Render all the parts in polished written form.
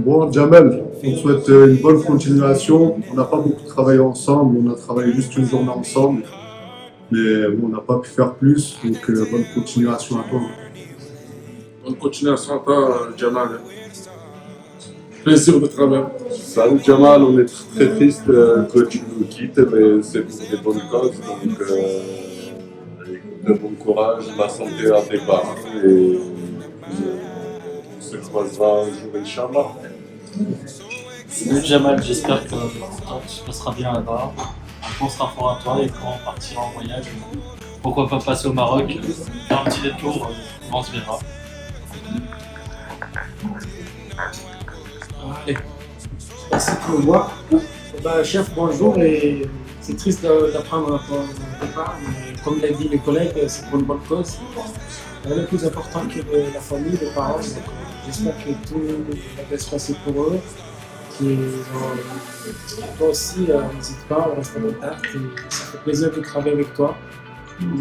Bon, Jamel, on souhaite une bonne continuation. On n'a pas beaucoup travaillé ensemble, on a travaillé juste une journée ensemble, mais bon, on n'a pas pu faire plus, donc bonne continuation à toi. Bonne continuation à toi, Jamal. Plaisir de travailler. Salut Jamal, on est très triste que tu nous quittes, mais c'est pour des bonnes causes. Donc, écoute, bon courage, la santé à tes parents et on se croisera un jour, Inch'Allah. Salut Jamal, j'espère que tout se passera bien là-bas. On pensera fort à toi et quand on partira en voyage, pourquoi pas passer au Maroc, faire un petit détour, on se verra. Allez, merci pour moi. Bah, chef, bonjour. Et c'est triste d'apprendre ton départ, mais comme l'a dit mes collègues, c'est pour une bonne cause. Le plus important que la famille, les parents. Donc, j'espère que tout va bien se passer pour eux. Toi aussi, n'hésite pas, on reste en contact. Et ça fait plaisir de travailler avec toi.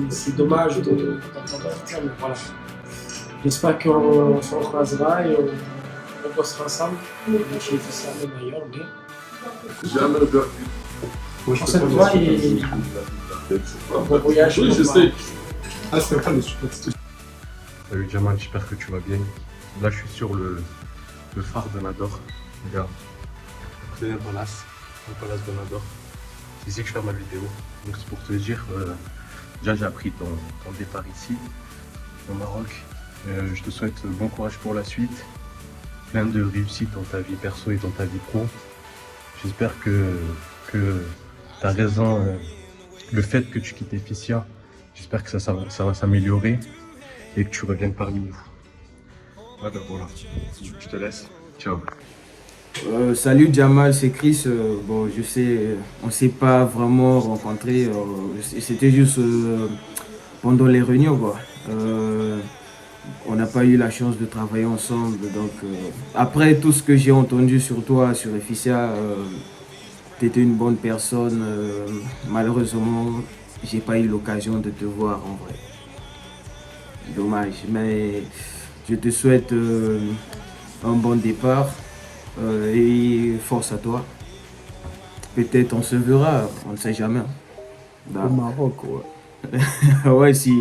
C'est dommage d'entendre partir, mais voilà. J'espère qu'on se recroisera et on bossera ensemble. Je suis ça même ailleurs, mais Jamais perdu. Moi, on se voit et bon voyage. Oui, je sais. Ah, c'est pas le super. Salut Jamal, j'espère que tu vas bien. Là, je suis sur le phare de Nador. Regarde. C'est le palace de Nador. C'est ici que je fais ma vidéo. Donc, c'est pour te dire, déjà, j'ai appris ton départ ici, au Maroc. Je te souhaite bon courage pour la suite. Plein de réussite dans ta vie perso et dans ta vie pro. J'espère que tu as raison. Le fait que tu quittes Ephicia, j'espère que ça va s'améliorer et que tu reviennes parmi nous. Voilà, je te laisse. Ciao. Salut Jamal, c'est Chris. Bon, je sais, on s'est pas vraiment rencontrés. C'était juste pendant les réunions, quoi. On n'a pas eu la chance de travailler ensemble. Donc, après tout ce que j'ai entendu sur toi, sur Ephicia, tu étais une bonne personne. Malheureusement, j'ai pas eu l'occasion de te voir en vrai. Dommage, mais je te souhaite un bon départ et force à toi. Peut-être on se verra, on ne sait jamais. Au Maroc, ouais. Ouais, si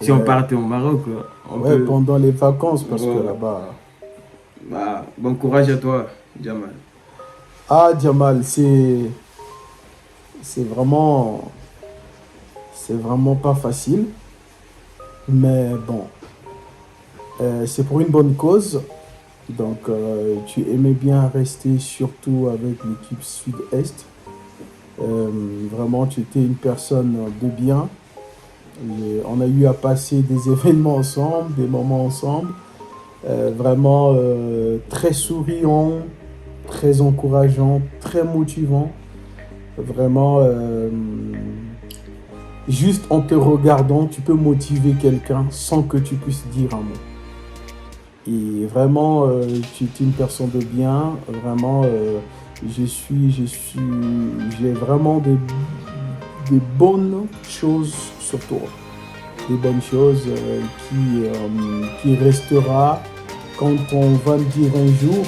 on Ouais. partait au Maroc, on Ouais, peut... pendant les vacances, parce Ouais. que là-bas... Bah, bon courage à toi, Jamal. Ah, Jamal, c'est vraiment... C'est vraiment pas facile. Mais bon, c'est pour une bonne cause. Donc, tu aimais bien rester surtout avec l'équipe Sud-Est. Vraiment, tu étais une personne de bien. Et on a eu à passer des événements ensemble, des moments ensemble. Vraiment très souriant, très encourageant, très motivant. Vraiment, juste en te regardant, tu peux motiver quelqu'un sans que tu puisses dire un mot. Et vraiment, tu es une personne de bien. Vraiment, j'ai vraiment des bonnes choses sur toi. Des bonnes choses qui restera quand on va me dire un jour.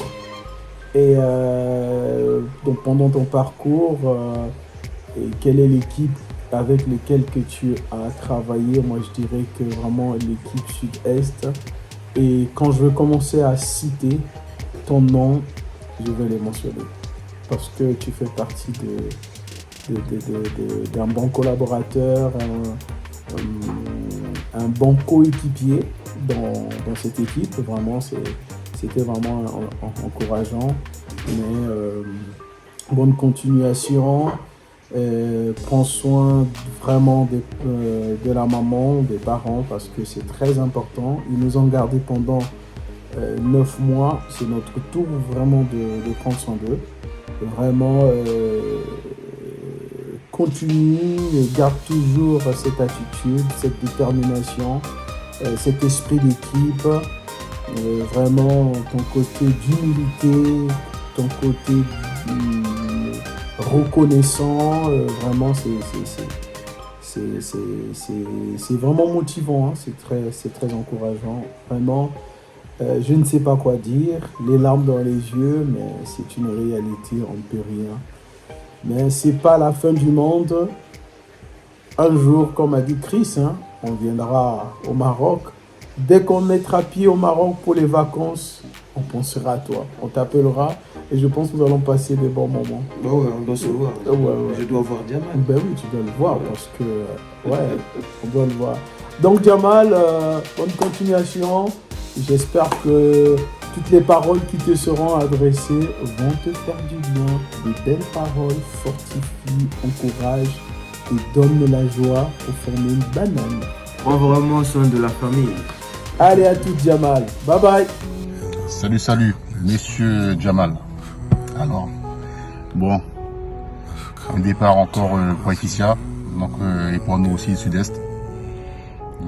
Et donc pendant ton parcours, et quelle est l'équipe avec laquelle que tu as travaillé? Moi, je dirais que vraiment l'équipe Sud-Est. Et quand je vais commencer à citer ton nom, je vais les mentionner. Parce que tu fais partie d'un bon collaborateur, un bon coéquipier dans cette équipe. Vraiment, c'était vraiment encourageant. Mais bonne continuation. Prends soin vraiment de la maman, des parents, parce que c'est très important. Ils nous ont gardés pendant 9 mois. C'est notre tour vraiment de prendre soin d'eux. Vraiment, continue et garde toujours cette attitude, cette détermination, cet esprit d'équipe. Vraiment, ton côté d'humilité, ton côté reconnaissant, vraiment c'est vraiment motivant, hein. C'est très encourageant. Vraiment, Je ne sais pas quoi dire, les larmes dans les yeux, mais c'est une réalité, on ne peut rien. Mais c'est pas la fin du monde. Un jour, comme a dit Chris, on viendra au Maroc. Dès qu'on mettra pied au Maroc pour les vacances, on pensera à toi. On t'appellera et je pense que nous allons passer des bons moments. Bah ouais, on doit se voir. Ouais. Je dois voir Jamal. Ben oui, tu dois le voir parce que, on doit le voir. Donc Jamal, bonne continuation. J'espère que toutes les paroles qui te seront adressées vont te faire du bien. Des belles paroles fortifient, encouragent et donnent la joie pour former une banane. Prends vraiment soin de la famille. Allez à toutes Jamal. Bye bye. Salut, messieurs Jamal. Alors, bon, un départ encore pour Ephicia, donc, et pour nous aussi, Sud-Est.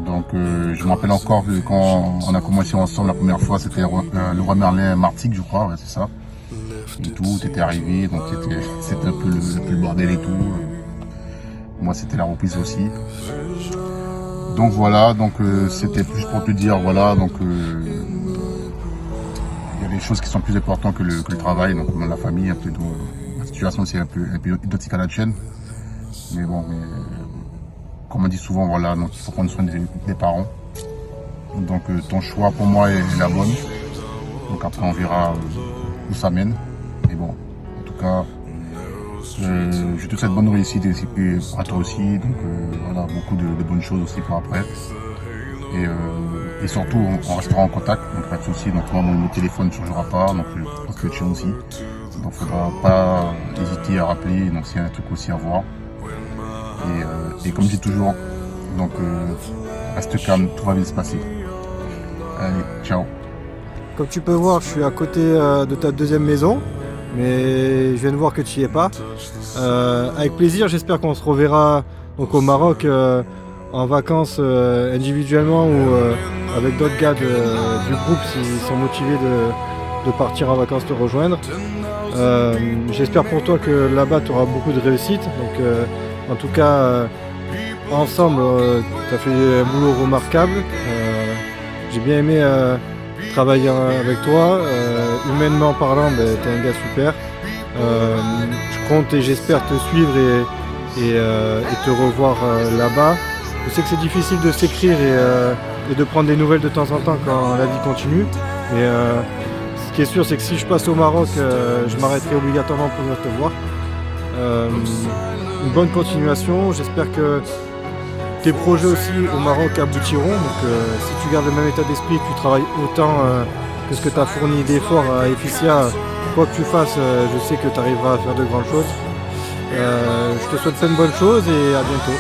Donc, je me rappelle encore que quand on a commencé ensemble la première fois, c'était le roi Merlin Martigues, je crois, ouais, c'est ça. Et tout était arrivé, donc c'était un peu le bordel et tout. Moi, c'était la reprise aussi. Donc voilà, donc c'était plus pour te dire, voilà, donc il y a des choses qui sont plus importantes que le travail, donc dans la famille, un peu la situation c'est un peu identique à la tienne. Mais bon, comme on dit souvent, voilà, donc il faut prendre soin des parents. Donc ton choix pour moi est la bonne. Donc après on verra où ça mène. Mais bon, en tout cas, je te souhaite bonne réussite à toi aussi. Donc voilà, beaucoup de bonnes choses aussi pour après. Et surtout, on restera en contact, donc pas de soucis. Donc moi, mon téléphone ne changera pas, donc je pense que le tien aussi. Donc il ne faudra pas hésiter à rappeler, donc s'il y a un truc aussi à voir. Et comme je dis toujours, donc reste calme, tout va bien se passer. Allez, ciao. Comme tu peux voir, je suis à côté de ta deuxième maison, mais je viens de voir que tu n'y es pas. Avec plaisir, j'espère qu'on se reverra donc, au Maroc en vacances individuellement ou avec d'autres gars du groupe s'ils sont motivés de partir en vacances te rejoindre. J'espère pour toi que là-bas tu auras beaucoup de réussite. Donc, en tout cas, ensemble, tu as fait un boulot remarquable. J'ai bien aimé travailler avec toi. Humainement parlant, tu es un gars super. Je compte et j'espère te suivre et te revoir là-bas. Je sais que c'est difficile de s'écrire et de prendre des nouvelles de temps en temps quand la vie continue. Mais ce qui est sûr, c'est que si je passe au Maroc, je m'arrêterai obligatoirement pour venir te voir. Une bonne continuation. J'espère que tes projets aussi au Maroc aboutiront. Donc si tu gardes le même état d'esprit, que tu travailles autant que ce que tu as fourni d'efforts à Ephicia, quoi que tu fasses, je sais que tu arriveras à faire de grandes choses. Je te souhaite plein de bonnes choses et à bientôt.